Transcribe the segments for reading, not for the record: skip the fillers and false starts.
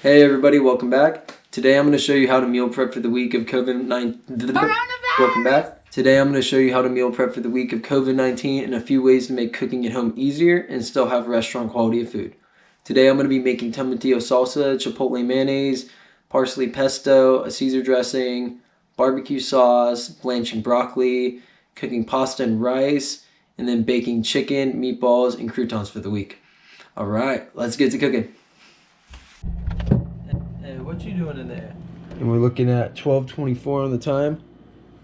Hey everybody, welcome back. Today I'm going to show you how to meal prep for the week of COVID-19. Welcome back. Today I'm going to show you how to meal prep for the week of COVID-19 and a few ways to make cooking at home easier and still have restaurant quality of food. Today I'm going to be making Tomatillo Salsa, Chipotle Mayonnaise, Parsley Pesto, a Caeser Dressing, Barbeque Sauce, Blanched Broccoli, cooking pasta and rice, and then baking chicken, meatballs, and croutons for the week. Alright, let's get to cooking. Hey, what you doing in there? And we're looking at 12:24 on the time.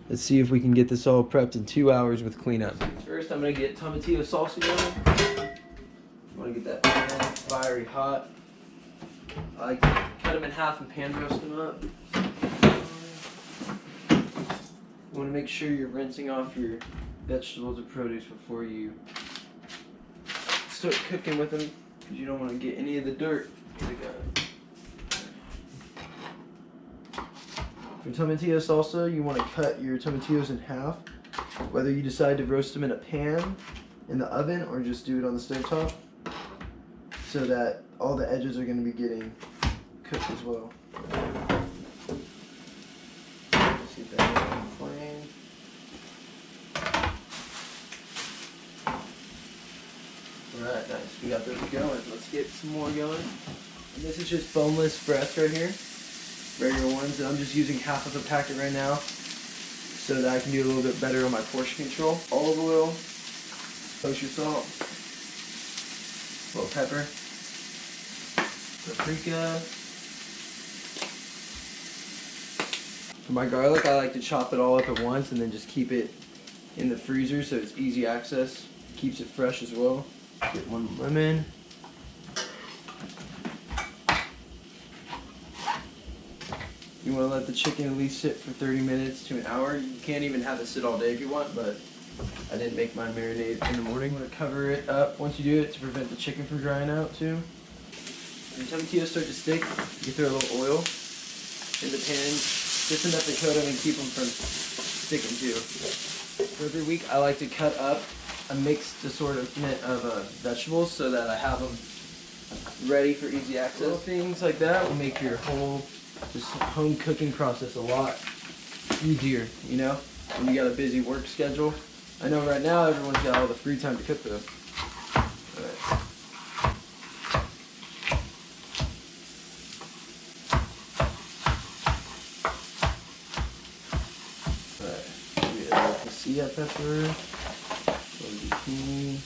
Let's see if we can get this all prepped in 2 hours with cleanup. First, I'm gonna get Tomatillo salsa going. I want to get that pan fiery hot. I like to cut them in half and pan roast them up. You want to make sure you're rinsing off your vegetables or produce before you start cooking with them, because you don't want to get any of the dirt. For tomatillo salsa, you want to cut your tomatillos in half. Whether you decide to roast them in a pan in the oven or just do it on the stove top, so that all the edges are going to be getting cooked as well. See that on the flame. Alright, nice. We got those going. Let's get some more going. And this is just boneless breast right here. Regular ones, and I'm just using half of a packet right now so that I can do a little bit better on my portion control. Olive oil, kosher salt, a little pepper, paprika. For my garlic, I like to chop it all up at once and then just keep it in the freezer so it's easy access. Keeps it fresh as well. Get one lemon. You want to let the chicken at least sit for 30 minutes to an hour. You can even have it sit all day if you want, but I didn't make mine marinate in the morning. You want to cover it up once you do it to prevent the chicken from drying out too. When your tomatillos start to stick, you can throw a little oil in the pan, just enough to coat them and keep them from sticking too. For every week, I like to cut up a mixed assortment of vegetables so that I have them ready for easy access. Little things like that will make your whole home cooking process a lot easier, you know, when you got a busy work schedule. I know right now everyone's got all the free time to cook though. Alright, we have the sea pepper, zucchini.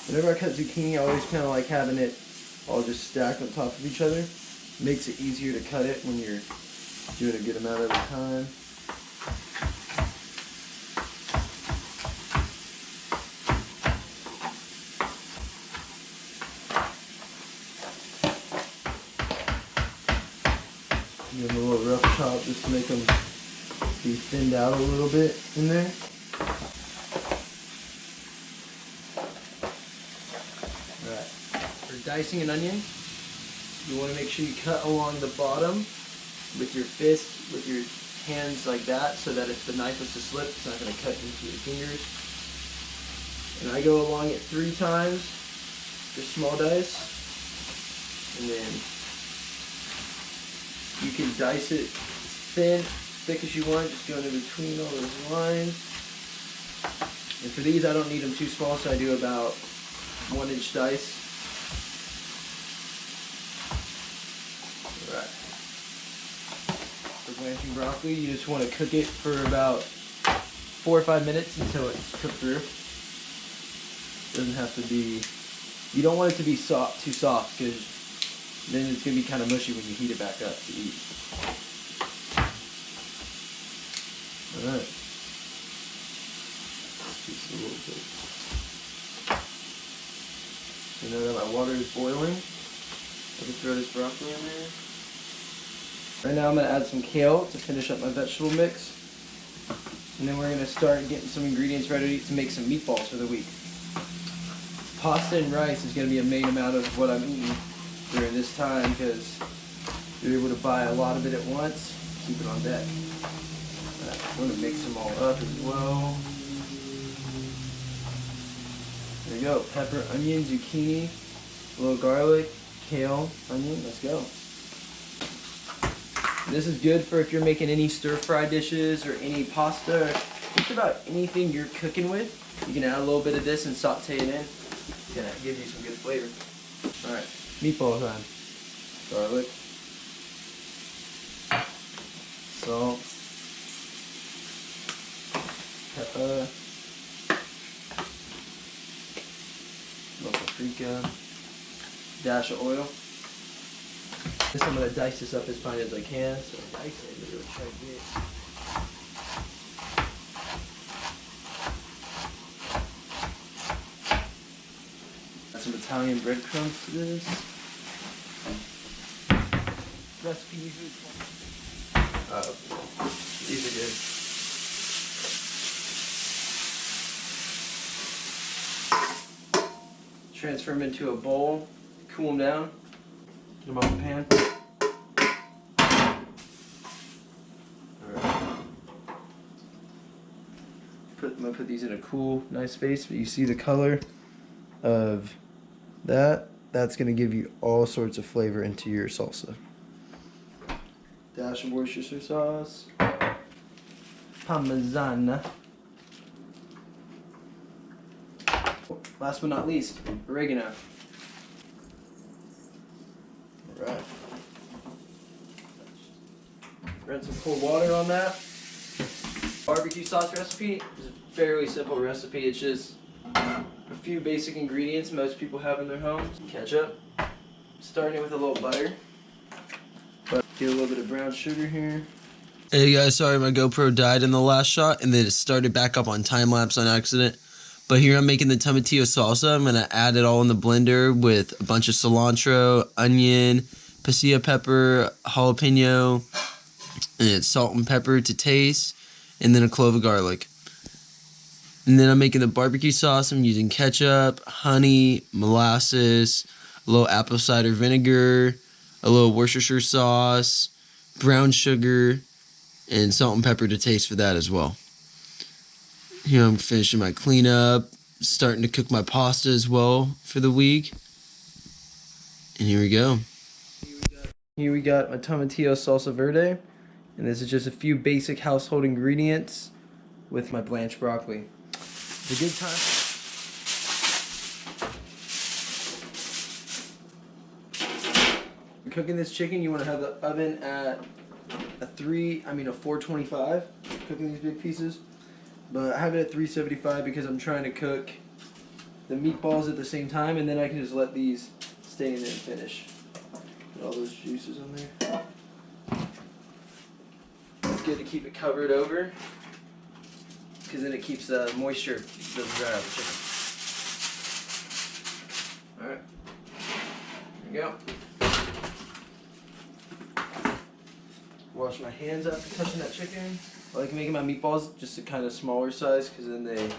Whenever I cut zucchini, I always kind of like having it all just stacked on top of each other. Makes it easier to cut it when you're doing a good amount at a time. Give them a little rough chop just to make them be thinned out a little bit in there. Dicing an onion, you want to make sure you cut along the bottom with your fist, with your hands like that, so that if the knife was to slip, it's not going to cut into your fingers. And I go along it 3 times, just small dice, and then you can dice it thin, thick as you want, just going in between all those lines. And for these, I don't need them too small, so I do about 1-inch dice. For blanching broccoli, you just want to cook it for about 4 or 5 minutes until it's cooked through. Doesn't have to be, you don't want it to be soft, too soft, because then it's going to be kind of mushy when you heat it back up to eat. Alright. Just a little bit. So now that my water is boiling, I can throw this broccoli in there. Right now I'm going to add some kale to finish up my vegetable mix. And then we're going to start getting some ingredients ready to make some meatballs for the week. Pasta and rice is going to be a main amount of what I'm eating during this time, because you're able to buy a lot of it at once, keep it on deck. I'm going to mix them all up as well. we go. Pepper, onion, zucchini, a little garlic, kale, onion. Let's go. This is good for if you're making any stir-fry dishes or any pasta, just about anything you're cooking with. You can add a little bit of this and saute it in. It's gonna give you some good flavor. All right, meatball time. Garlic, salt, pepper, little paprika, dash of oil. This I'm gonna dice this up as fine as I can. So dice it. We're gonna try to get. Some Italian breadcrumbs to this. Recipe usually. These are good. Transfer them into a bowl, cool them down, get them off the pan. Alright. I'm gonna put these in a cool, nice space, but you see the color of that's going to give you all sorts of flavor into your salsa. Dash of Worcestershire sauce, Parmesan. Last but not least, oregano. Alright. Rinse some cold water on that. Barbecue sauce recipe is a fairly simple recipe. It's just a few basic ingredients most people have in their homes. Ketchup. Starting it with a little butter. Get a little bit of brown sugar here. Hey guys, sorry my GoPro died in the last shot and then it started back up on time lapse on accident. But here I'm making the tomatillo salsa. I'm gonna add it all in the blender with a bunch of cilantro, onion, pasilla pepper, jalapeno, and salt and pepper to taste, and then a clove of garlic. And then I'm making the barbecue sauce. I'm using ketchup, honey, molasses, a little apple cider vinegar, a little Worcestershire sauce, brown sugar, and salt and pepper to taste for that as well. Here I'm finishing my cleanup, starting to cook my pasta as well for the week. And here we go. Here we got my Tomatillo salsa verde, and this is just a few basic household ingredients with my blanched broccoli. It's a good time. You're cooking this chicken, you want to have the oven at a 425, cooking these big pieces. But I have it at 375 because I'm trying to cook the meatballs at the same time, and then I can just let these stay in there and finish. Get all those juices in there. It's good to keep it covered over, because then it keeps the moisture, doesn't dry out the chicken. Alright, there we go. Wash my hands after touching that chicken. I like making my meatballs just a kind of smaller size, because then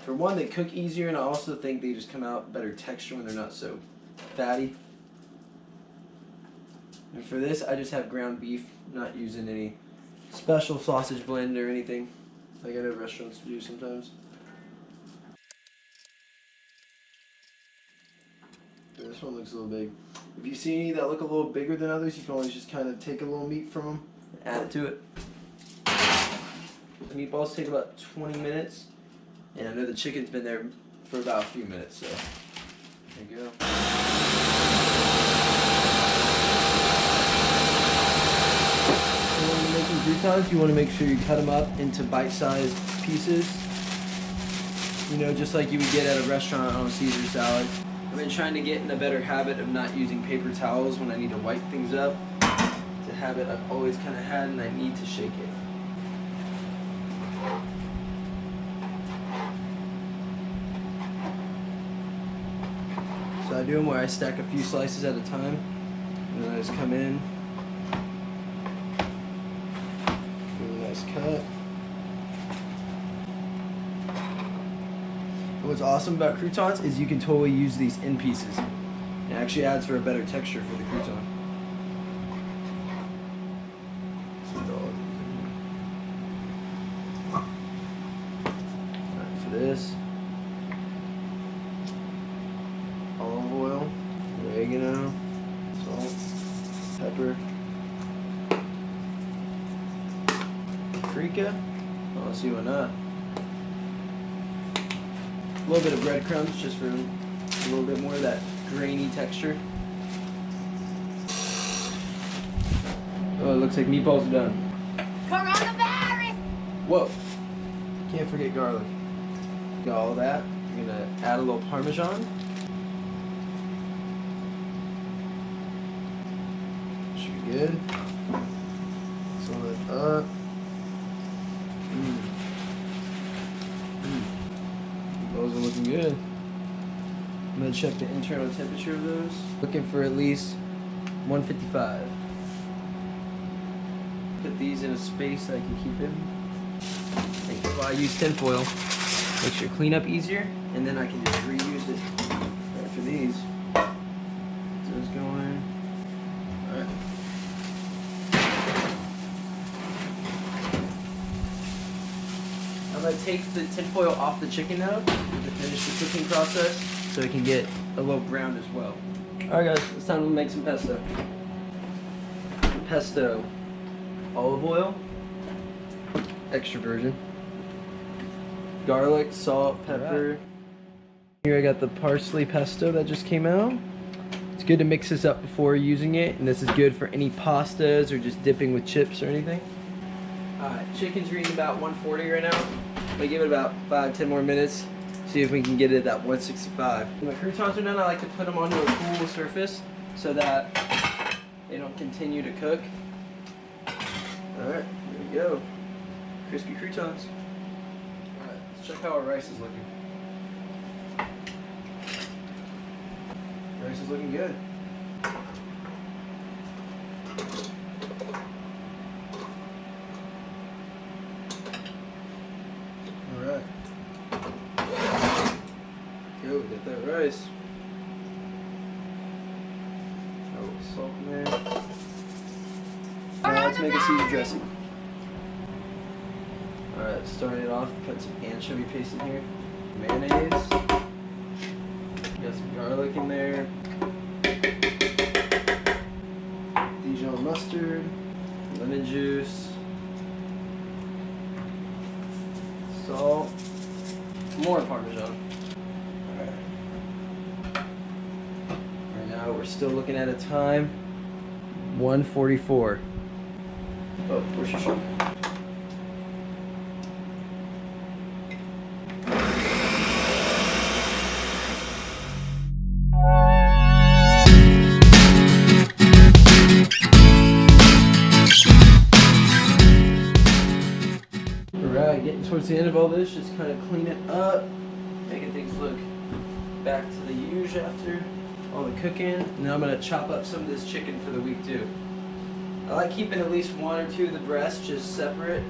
for one, they cook easier, and I also think they just come out better texture when they're not so fatty. And for this, I just have ground beef, not using any special sausage blend or anything like I know restaurants do sometimes. This one looks a little big. If you see any that look a little bigger than others, you can always just kind of take a little meat from them and add it to it. The meatballs take about 20 minutes, and I know the chicken's been there for about a few minutes, so there you go. So when you're making croutons, you want to make sure you cut them up into bite-sized pieces. You know, just like you would get at a restaurant on a Caesar salad. I've been trying to get in a better habit of not using paper towels when I need to wipe things up. It's a habit I've always kind of had, and I need to shake it. So I do them where I stack a few slices at a time, and then I just come in. Really nice cut. And what's awesome about croutons is you can totally use these in pieces. It actually adds for a better texture for the crouton. Alright, for this. pepper. Paprika. Oh, let's see why not. A little bit of breadcrumbs just for a little bit more of that grainy texture. Oh, it looks like meatballs are done. Coronavirus! Whoa! Can't forget garlic. Got all that. I'm gonna add a little Parmesan. Should be good. Fill it up. Those are looking good. I'm gonna check the internal temperature of those. Looking for at least 155. Put these in a space that I can keep in. That's why I use tinfoil. Makes your cleanup easier, and then I can just reuse it right for these. So it's going. Alright. I'm gonna take the tinfoil off the chicken now to finish the cooking process so it can get a little browned as well. Alright guys, it's time to make some pesto. Pesto. Olive oil, extra virgin, garlic, salt, pepper. Here I got the parsley pesto that just came out. It's good to mix this up before using it, and this is good for any pastas or just dipping with chips or anything. Alright, chicken's reading about 140 right now. I'm gonna give it about 5-10 more minutes, see if we can get it at that 165. When my croutons are done, I like to put them onto a cool surface so that they don't continue to cook. Alright, here we go. Crispy croutons. Alright, let's check how our rice is looking. Rice is looking good. Alright. Go, get that rice. A little salt in there. Now let's make a Caeser dressing. Alright, starting it off, put some anchovy paste in here. Mayonnaise. Got some garlic in there. Dijon mustard. Lemon juice. Salt. More Parmesan. Alright. Right now we're still looking at a time. 1:44. Oh, where's your sugar? Alright, getting towards the end of all this, just kind of clean it up, making things look back to the usual after all the cooking. Now I'm going to chop up some of this chicken for the week too. I like keeping at least one or two of the breasts just separate,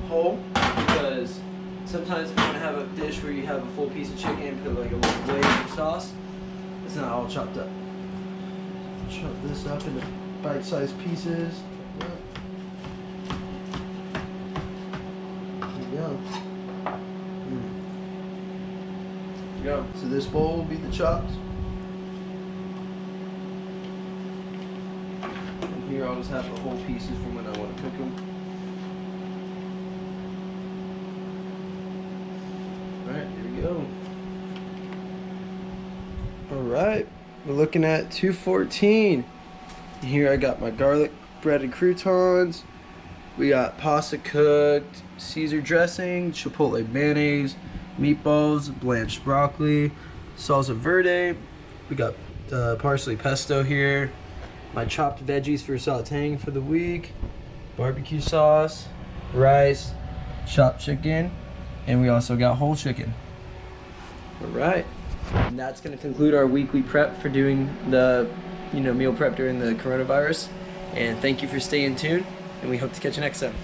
whole, because sometimes if you want to have a dish where you have a full piece of chicken and put like a little glaze of sauce, it's not all chopped up. Chop this up into bite-sized pieces. There we go. There we go. So this bowl will be the chops. Here I'll just have the whole pieces from when I want to cook them. Alright, here we go. Alright, we're looking at 2:14. Here I got my garlic breaded croutons. We got pasta cooked, Caesar dressing, Chipotle mayonnaise, meatballs, blanched broccoli, salsa verde. We got parsley pesto here. My chopped veggies for sauteing for the week, barbecue sauce, rice, chopped chicken, and we also got whole chicken. All right, and that's going to conclude our weekly prep for doing the meal prep during the coronavirus. And thank you for staying tuned, and we hope to catch you next time.